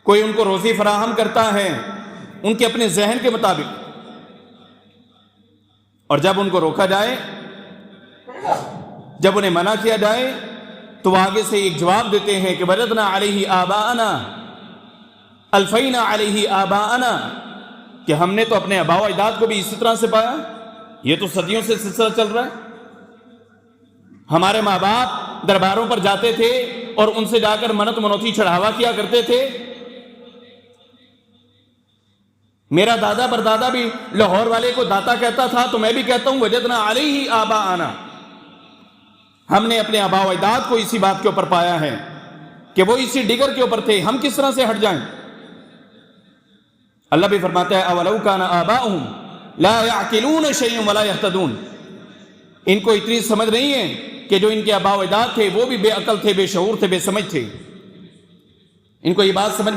کوئی ان کو روزی فراہم کرتا ہے ان کے اپنے ذہن کے مطابق، اور جب ان کو روکا جائے، جب انہیں منع کیا جائے، تو وہ آگے سے ایک جواب دیتے ہیں کہ وجدنا علیہ آباءنا، الفینا علیہ آباءنا، کہ ہم نے تو اپنے آباء و اجداد کو بھی اسی طرح سے پایا، یہ تو صدیوں سے سلسلہ چل رہا ہے۔ ہمارے ماں باپ درباروں پر جاتے تھے اور ان سے جا کر منت منوتی چڑھاوا کیا کرتے تھے۔ میرا دادا پردادا بھی لاہور والے کو داتا کہتا تھا، تو میں بھی کہتا ہوں وجدنا علیہ آباءنا، ہم نے اپنے آباء و اجداد کو اسی بات کے اوپر پایا ہے کہ وہ اسی ڈگر کے اوپر تھے، ہم کس طرح سے ہٹ جائیں؟ اللہ بھی فرماتا ہے اولو کان آباؤہم لا یعقلون شیئا ولا یہتدون، ان کو اتنی سمجھ نہیں ہے کہ جو ان کے آباء و اجداد تھے وہ بھی بے عقل تھے، بے شعور تھے، بے سمجھ تھے، ان کو یہ بات سمجھ میں